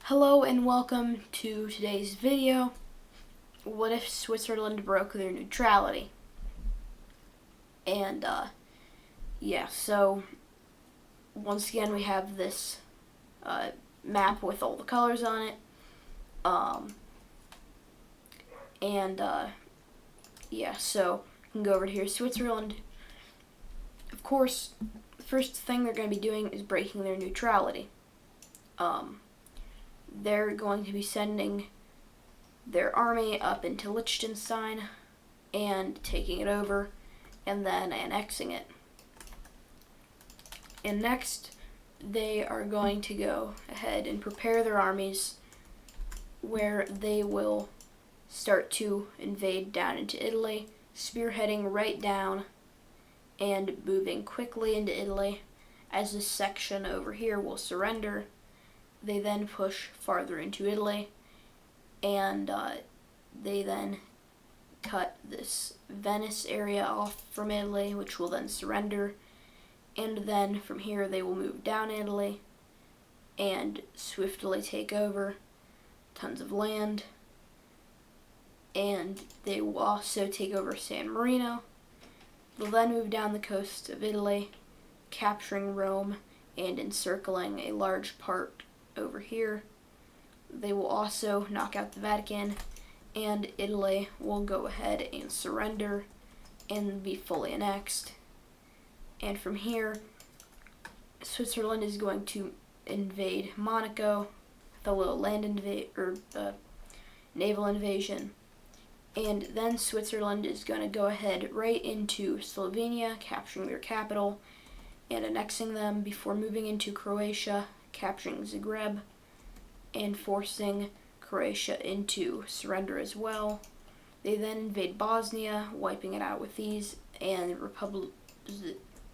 Hello and welcome to today's video. What if Switzerland broke their neutrality? And so once again we have this map with all the colors on it. So you can go over to here, Switzerland. Of course, the first thing they're going to be doing is breaking their neutrality. They're going to be sending their army up into Liechtenstein and taking it over and then annexing it. And next, they are going to go ahead and prepare their armies where they will start to invade down into Italy, spearheading right down and moving quickly into Italy as this section over here will surrender. They then push farther into Italy, and they then cut this Venice area off from Italy, which will then surrender. And then from here they will move down Italy and swiftly take over tons of land. And they will also take over San Marino. They'll then move down the coast of Italy, capturing Rome and encircling a large part over here. They will also knock out the Vatican, and Italy will go ahead and surrender and be fully annexed. And from here, Switzerland is going to invade Monaco, the little naval invasion. And then Switzerland is going to go ahead right into Slovenia, capturing their capital and annexing them before moving into Croatia, capturing Zagreb, and forcing Croatia into surrender as well. They then invade Bosnia, wiping it out with ease, and Republika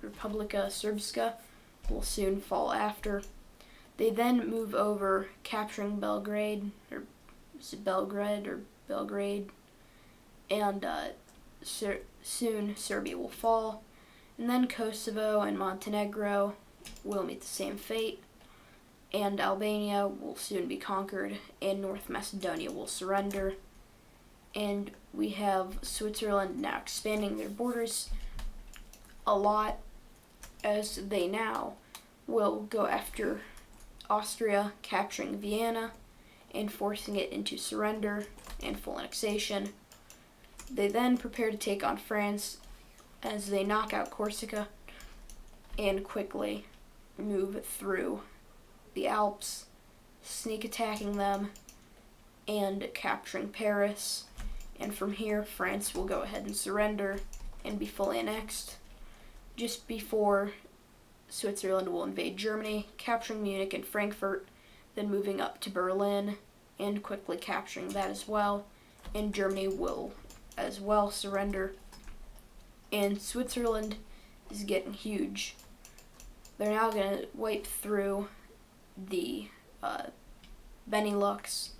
Srpska will soon fall after. They then move over, capturing Belgrade, and soon Serbia will fall. And then Kosovo and Montenegro will meet the same fate, and Albania will soon be conquered, and North Macedonia will surrender. And we have Switzerland now expanding their borders a lot, as they now will go after Austria, capturing Vienna and forcing it into surrender and full annexation. They then prepare to take on France as they knock out Corsica and quickly move through the Alps, sneak attacking them and capturing Paris. And from here, France will go ahead and surrender and be fully annexed. Just before Switzerland will invade Germany, capturing Munich and Frankfurt, then moving up to Berlin and quickly capturing that as well. And Germany will as well surrender. And Switzerland is getting huge. They're now going to wipe through the Benelux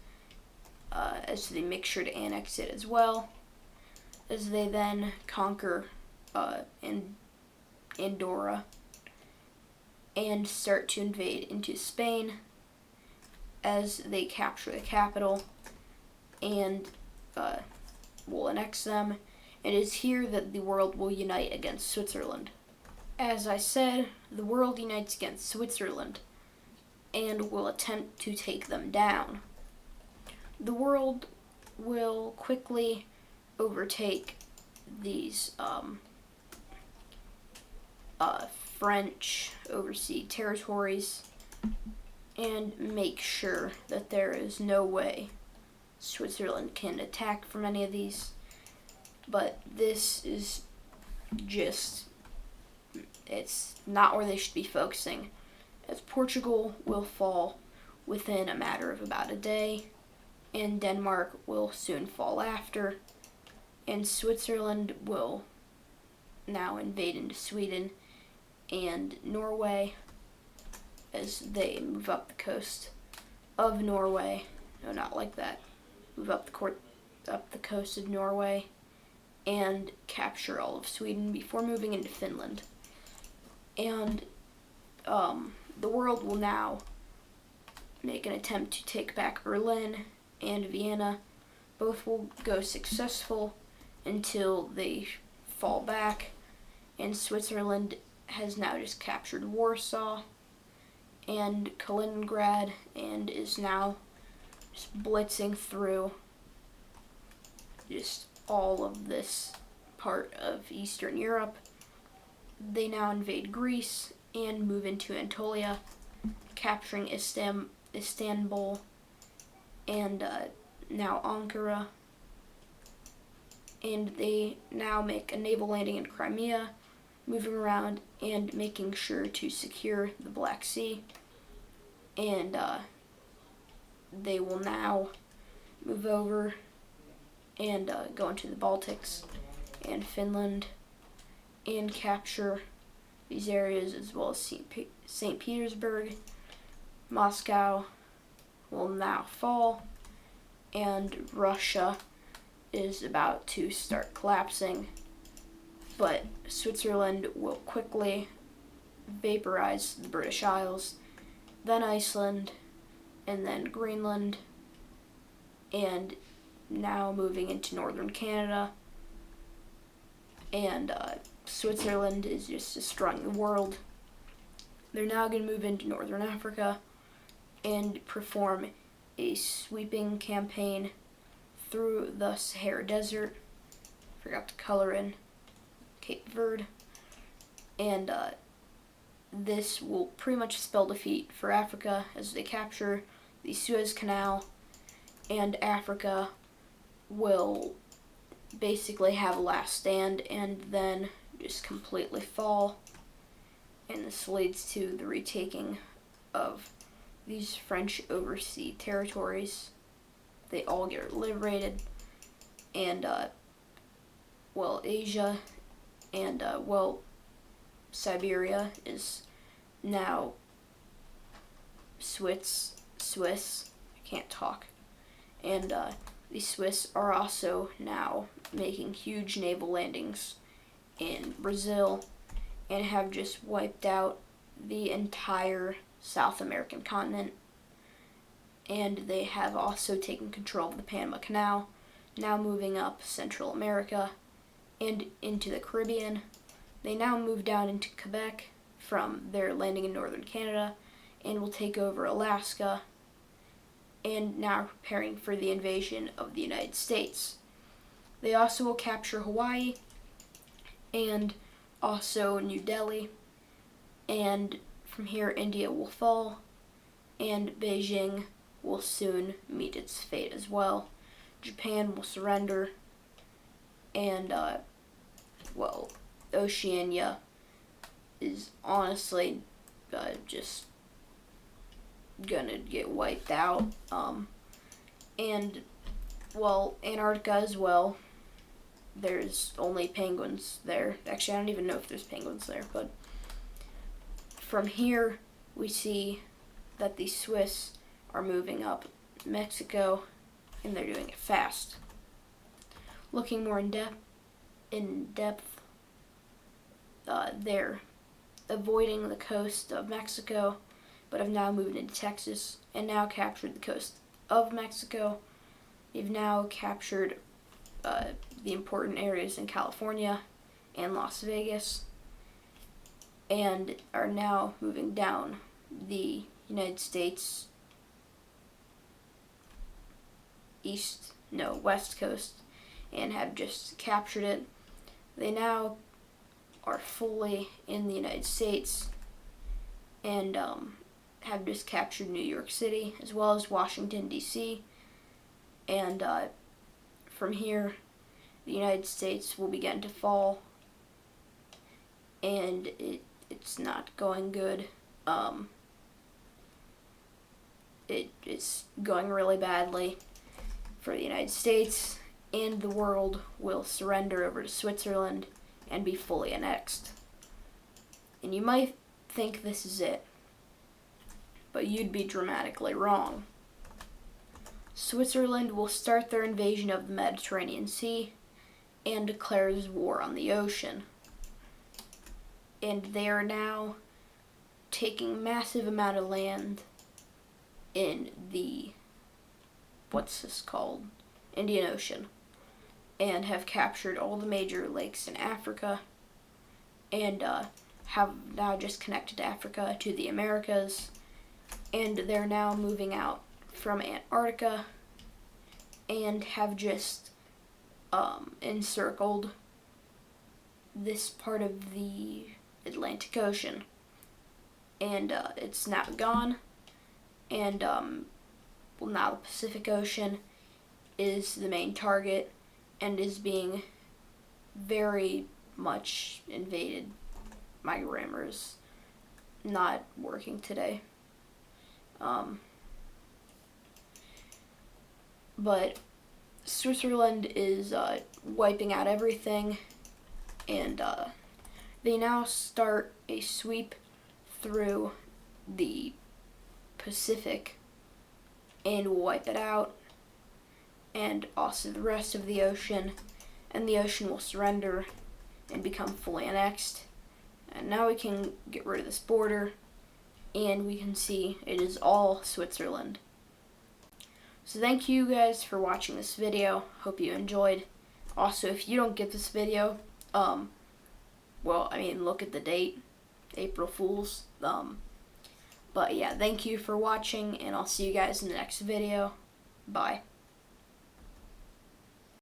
as they make sure to annex it as well, as they then conquer Andorra and start to invade into Spain as they capture the capital and will annex them. It is here that the world will unite against Switzerland. As I said, the world unites against Switzerland and will attempt to take them down. The world will quickly overtake these French overseas territories and make sure that there is no way Switzerland can attack from any of these. But this is just, it's not where they should be focusing, as Portugal will fall within a matter of about a day, and Denmark will soon fall after, and Switzerland will now invade into Sweden and Norway as they move up the coast of Norway. No, not like that. Move up the coast of Norway and capture all of Sweden before moving into Finland. And the world will now make an attempt to take back Berlin and Vienna. Both will go successful until they fall back, and Switzerland has now just captured Warsaw and Kaliningrad and is now just blitzing through just all of this part of Eastern Europe. They now invade Greece and move into Anatolia, capturing Istanbul and now Ankara. And they now make a naval landing in Crimea, moving around and making sure to secure the Black Sea. And they will now move over and go into the Baltics and Finland and capture these areas, as well as St. Petersburg. Moscow will now fall, and Russia is about to start collapsing, but Switzerland will quickly vaporize the British Isles, then Iceland, and then Greenland, and now moving into northern Canada. And Switzerland is just destroying the world. They're now going to move into northern Africa and perform a sweeping campaign through the Sahara Desert. Forgot to color in Cape Verde. And this will pretty much spell defeat for Africa as they capture the Suez Canal, and Africa will basically have a last stand and then just completely fall. And this leads to the retaking of these French overseas territories. They all get liberated, and Asia and Siberia is now Swiss. I can't talk. And the Swiss are also now making huge naval landings in Brazil and have just wiped out the entire South American continent. And they have also taken control of the Panama Canal, now moving up Central America and into the Caribbean. They now move down into Quebec from their landing in northern Canada and will take over Alaska, and now preparing for the invasion of the United States. They also will capture Hawaii and also New Delhi, and from here India will fall, and Beijing will soon meet its fate as well. Japan will surrender, and Oceania is honestly just gonna get wiped out. Antarctica as well. There's only penguins there. Actually, I don't even know if there's penguins there, but from here we see that the Swiss are moving up Mexico, and they're doing it fast. Looking more in depth, they're avoiding the coast of Mexico, but have now moved into Texas and now captured the coast of Mexico. They've now captured the important areas in California and Las Vegas, and are now moving down the United States west coast and have just captured it. They now are fully in the United States and have just captured New York City as well as Washington, D.C. And from here, the United States will begin to fall, and it's not going good. It's going really badly for the United States, and the world will surrender over to Switzerland and be fully annexed. And you might think this is it, but you'd be dramatically wrong. Switzerland will start their invasion of the Mediterranean Sea and declares war on the ocean. And they are now taking massive amount of land in the, what's this called, Indian Ocean, and have captured all the major lakes in Africa, and have now just connected Africa to the Americas, and they're now moving out from Antarctica and have just encircled this part of the Atlantic Ocean, and it's now gone, and well, now the Pacific Ocean is the main target and is being very much invaded. My grammar is not working today. But Switzerland is wiping out everything, and they now start a sweep through the Pacific and will wipe it out, and also the rest of the ocean, and the ocean will surrender and become fully annexed. And now we can get rid of this border, and we can see it is all Switzerland. So thank you guys for watching this video. Hope you enjoyed. Also, if you don't get this video, well, I mean, look at the date, April Fool's. But yeah, thank you for watching, and I'll see you guys in the next video. Bye.